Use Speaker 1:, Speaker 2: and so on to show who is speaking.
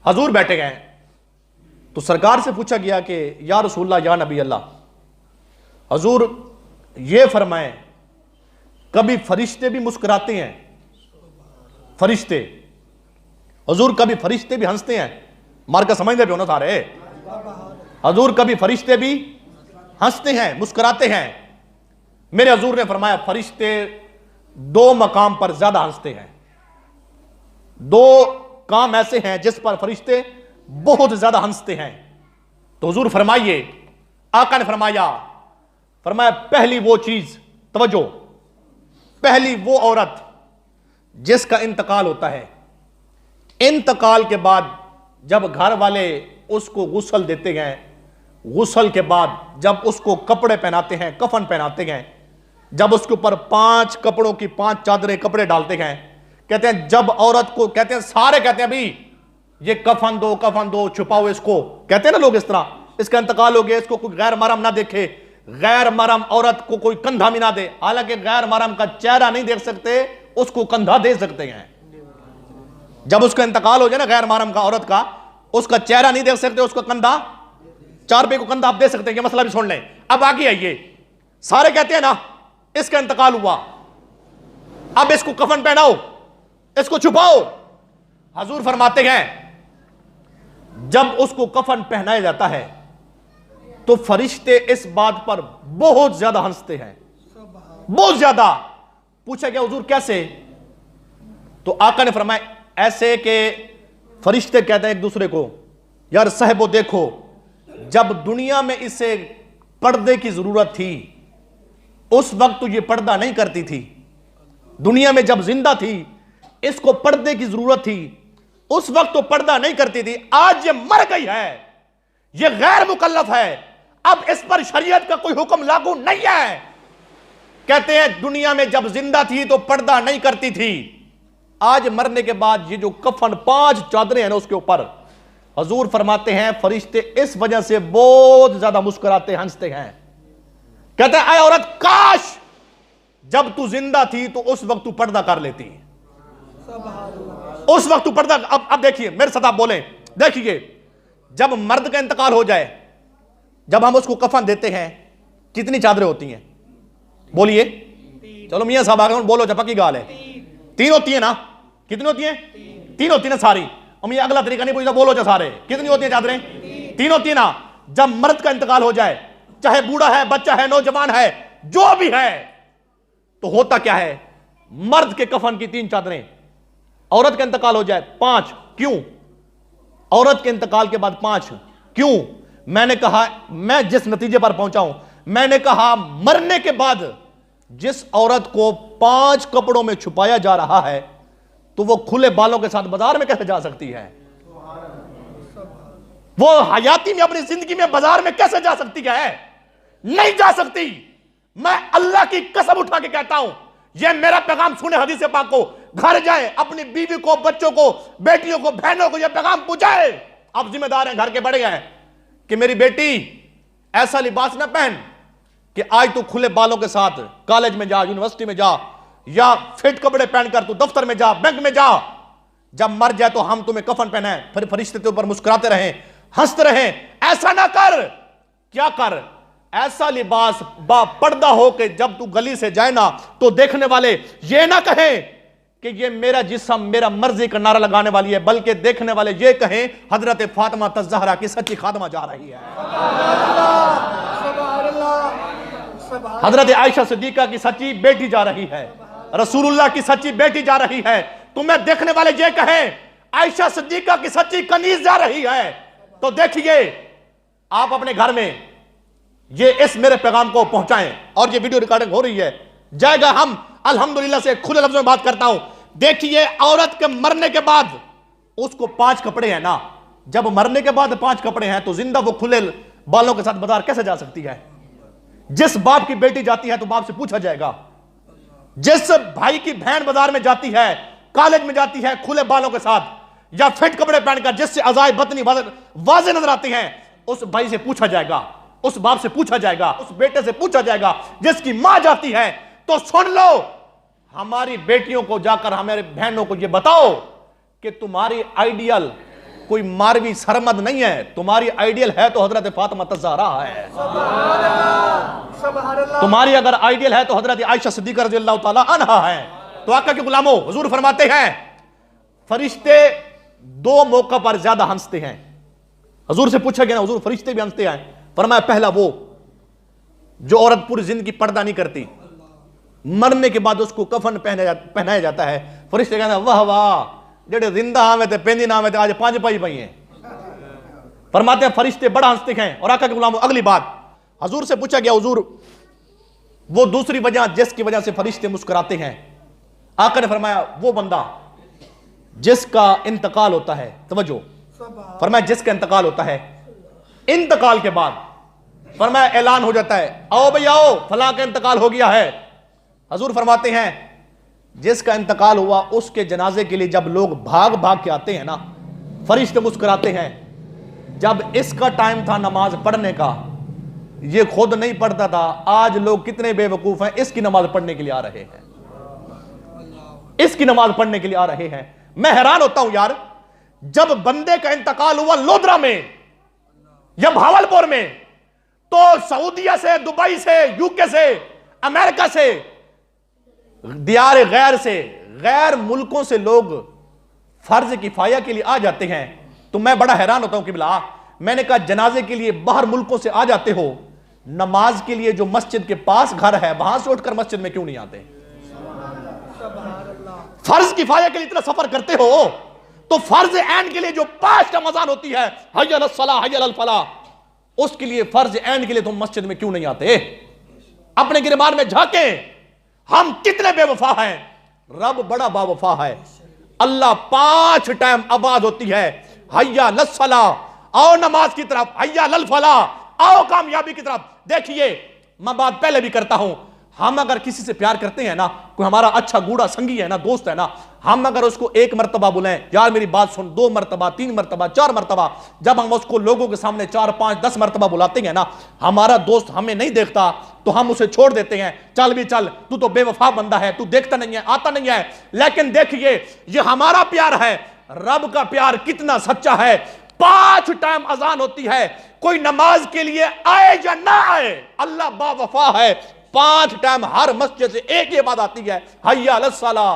Speaker 1: हजूर बैठे गए तो सरकार से पूछा गया कि या रसूलल्लाह या नबी अल्लाह, हजूर ये फरमाएं कभी फरिश्ते भी मुस्कुराते हैं? फरिश्ते हजूर कभी फरिश्ते भी हंसते हैं? मार का समझते भी हो ना सारे। हजूर कभी फरिश्ते भी हंसते हैं, मुस्कुराते हैं? मेरे हजूर ने फरमाया फरिश्ते दो मकाम पर ज्यादा हंसते हैं। दो काम ऐसे हैं जिस पर फरिश्ते बहुत ज्यादा हंसते हैं। तो हुजूर फरमाइए, आका ने फरमाया पहली वो चीज, तवज्जो, पहली वो औरत जिसका इंतकाल होता है, इंतकाल के बाद जब घर वाले उसको गुस्ल देते गए, गुस्ल के बाद जब उसको कपड़े पहनाते हैं, कफन पहनाते गए, जब उसके ऊपर 5 कपड़ों की 5 चादरें कपड़े डालते गए, कहते हैं जब औरत को कहते हैं, सारे कहते हैं अभी ये कफन दो छुपाओ इसको, कहते हैं ना लोग इस तरह, इसका इंतकाल हो गया, इसको कोई गैर महरम ना देखे, गैर महरम औरत को कोई कंधा भी ना दे। हालांकि गैर महरम का चेहरा नहीं देख सकते, उसको कंधा दे सकते हैं। जब उसका इंतकाल हो जाए ना गैर महरम का औरत का, उसका चेहरा नहीं देख सकते, उसका कंधा, 4 रुपए को कंधा आप दे सकते हैं। ये मसला भी सुन लें। अब आगे आइए, सारे कहते हैं ना इसका इंतकाल हुआ, अब इसको कफन पहनाओ, इसको छुपाओ। हजूर फरमाते हैं जब उसको कफन पहनाया जाता है तो फरिश्ते इस बात पर बहुत ज्यादा हंसते हैं, बहुत ज्यादा। पूछा गया हुजूर कैसे? तो आका ने फरमाया ऐसे कि फरिश्ते कहते हैं एक दूसरे को, यार साहबो देखो, जब दुनिया में इसे पर्दे की जरूरत थी उस वक्त तो ये पर्दा नहीं करती थी। दुनिया में जब जिंदा थी इसको पर्दे की जरूरत थी, उस वक्त तो पर्दा नहीं करती थी। आज ये मर गई है, ये गैर मुकल्लफ है, अब इस पर शरीयत का कोई हुक्म लागू नहीं है। कहते हैं दुनिया में जब जिंदा थी तो पर्दा नहीं करती थी, आज मरने के बाद ये जो कफन 5 चादरें हैं ना उसके ऊपर, हजूर फरमाते हैं फरिश्ते इस वजह से बहुत ज्यादा मुस्कुराते हंसते हैं। कहते हैं ऐ औरत, काश जब तू जिंदा थी तो उस वक्त तू पर्दा कर लेती, उस वक्त तू पर्दा। अब देखिए मेरे साथ आप बोलें, देखिए जब मर्द का इंतकाल हो जाए, जब हम उसको कफन देते हैं कितनी चादरें होती हैं? बोलिए, चलो मियां साहब आगे बोलो, जब पक्की गाल है 3 होती है ना? कितनी होती है? 3 होती है ना सारी। और मैं अगला तरीका नहीं पूछता, बोलो जो सारे कितनी होती है चादरें? 3 होती है ना। जब मर्द का इंतकाल हो जाए, चाहे बूढ़ा है, बच्चा है, नौजवान है, जो भी है, तो होता क्या है, मर्द के कफन की 3 चादरें, औरत का इंतकाल हो जाए 5। क्यों औरत के इंतकाल के बाद 5? क्यों? मैंने कहा, मैं जिस नतीजे पर पहुंचा हूं, मैंने कहा मरने के बाद जिस औरत को 5 कपड़ों में छुपाया जा रहा है तो वो खुले बालों के साथ बाजार में कैसे जा सकती है? वो हयाती में अपनी जिंदगी में बाजार में कैसे जा सकती है? नहीं जा सकती। मैं अल्लाह की कसम उठा के कहता हूं, यह मेरा पैगाम सुने हदीस पाक को, घर जाए, अपनी बीवी को, बच्चों को, बेटियों को, बहनों को यह पैगाम पहुंचाए। आप जिम्मेदार हैं, घर के बड़े हैं, कि मेरी बेटी ऐसा लिबास ना पहन कि आज तू खुले बालों के साथ कॉलेज में जा, यूनिवर्सिटी में जा, या फिट कपड़े पहनकर तू दफ्तर में जा, बैंक में जा। जब मर जाए तो हम तुम्हें कफन पहनाएं, फिर फरिश्ते के ऊपर मुस्कुराते रहें, हंसते रहें। ऐसा ना कर। क्या कर? ऐसा लिबास पर्दा हो के जब तू गली से जाए ना तो देखने वाले ये ना कहें कि ये मेरा जिस्म मेरा मर्जी का नारा लगाने वाली है, बल्कि देखने वाले ये कहें हजरत फातिमा तज़हरा की सच्ची खादमा जा रही है, हजरत आयशा सिद्दीका की सच्ची बेटी जा रही है, रसूलुल्लाह की सच्ची बेटी जा रही है। तुम्हें देखने वाले ये कहें आयशा सिद्दीका की सच्ची कनीज जा रही है, तो देखिए आप अपने घर में ये इस मेरे पैगाम को पहुंचाएं। और ये वीडियो रिकॉर्डिंग हो रही है, जाएगा, हम अल्हम्दुलिल्लाह से खुले लफ्जों में बात करता हूं। देखिए औरत के मरने के बाद उसको 5 कपड़े हैं ना, जब मरने के बाद 5 कपड़े हैं तो जिंदा वो खुले बालों के साथ बाजार कैसे जा सकती है? जिस बाप की बेटी जाती है तो बाप से पूछा जाएगा, जिस भाई की बहन बाजार में जाती है, कॉलेज में जाती है खुले बालों के साथ या फिट कपड़े पहनकर, जिससे अज़ाए बतनी वाज़े नजर आती हैं, उस भाई से पूछा जाएगा, उस बाप से पूछा जाएगा, उस बेटे से पूछा जाएगा जिसकी मां जाती है। तो सुन लो, हमारी बेटियों को जाकर हमारे बहनों को यह बताओ कि तुम्हारी आइडियल कोई मारवी सरमद नहीं है, तुम्हारी आइडियल है तो हजरत फातिमा ज़हरा है। तुम्हारी अगर आइडियल है तो हजरत आयशा सिद्दीक़ा रज़ियल्लाहु ताला अन्हा है। तो आका के गुलामों, हुजूर फरमाते हैं फरिश्ते दो मौका पर ज्यादा हंसते हैं। हुजूर से पूछा गया ना, हुजूर फरिश्ते भी हंसते हैं? फरमाया पहला वो जो औरत पूरी जिंदगी पर्दा नहीं करती, मरने के बाद उसको कफन पहनाया जाता है। फरिश्ते कहते हैं वाह वाह, जेडे जिंदा आवे थे पेंदी ना आवे थे, आज पांच पाई पई हैं। फरमाते हैं फरिश्ते बड़ा हंसते हैं। और आका के गुलामों, अगली बात हुजूर से पूछा गया, हुजूर वो दूसरी वजह जिसकी वजह से फरिश्ते मुस्कुराते हैं? आका ने फरमाया वो बंदा जिसका इंतकाल होता है। तवज्जो, फरमाया जिसका इंतकाल होता है, इंतकाल के बाद फरमाया ऐलान हो जाता है आओ भाई आओ, फलां का इंतकाल हो गया है। हुजूर फरमाते हैं जिसका इंतकाल हुआ उसके जनाजे के लिए जब लोग भाग भाग के आते हैं ना, फरिश्ते मुस्कुराते हैं। जब इसका टाइम था नमाज पढ़ने का, ये खुद नहीं पढ़ता था, आज लोग कितने बेवकूफ हैं, इसकी नमाज पढ़ने के लिए आ रहे हैं, इसकी नमाज पढ़ने के लिए आ रहे हैं। मैं हैरान होता हूं यार, जब बंदे का इंतकाल हुआ लोधरा में या भावलपुर में, तो सऊदीया से, दुबई से, यूके से, अमेरिका से, दियार गैर से, गैर मुल्कों से लोग फर्ज किफाया के लिए आ जाते हैं। तो मैं बड़ा हैरान होता हूं कि बिला, मैंने कहा जनाजे के लिए बाहर मुल्कों से आ जाते हो, नमाज के लिए जो मस्जिद के पास घर है वहां से उठकर मस्जिद में क्यों नहीं आते? फर्ज किफाया के लिए इतना सफर करते हो, तो फर्ज ऐन के लिए जो 5 टाइम अज़ान होती है, हय्या अलस सलाह हय्या अलल फलाह, उसके लिए फर्ज ऐन के लिए तुम मस्जिद में क्यों नहीं आते? अपने गिरबान में झांके, हम कितने बेवफा हैं। रब बड़ा बावफा है। अल्लाह 5 टाइम आवाज होती है हय्या अलस सलाह, आओ नमाज की तरफ, हय्या अलल फलाह, आओ कामयाबी की तरफ। देखिए, मैं बात पहले भी करता हूं, हम अगर किसी से प्यार करते हैं ना, कोई हमारा अच्छा गूढ़ा संगी है ना, दोस्त है ना, हम अगर उसको 1 मरतबा बुलाएं, यार मेरी बात सुन, 2 मरतबा, 3 मरतबा, 4 मरतबा, जब हम उसको लोगों के सामने 4, 5, 10 मरतबा बुलाते हैं ना, हमारा दोस्त हमें नहीं देखता तो हम उसे छोड़ देते हैं, चल भी चल, तू तो बेवफा बंदा है, तू देखता नहीं है, आता नहीं है। लेकिन देखिए, ये हमारा प्यार है, रब का प्यार कितना सच्चा है। 5 टाइम अजान होती है, कोई नमाज के लिए आए या ना आए, अल्लाह बावफा है। 5 टाइम हर मस्जिद से एक ही बात आती है, हय्या अलस सलाह।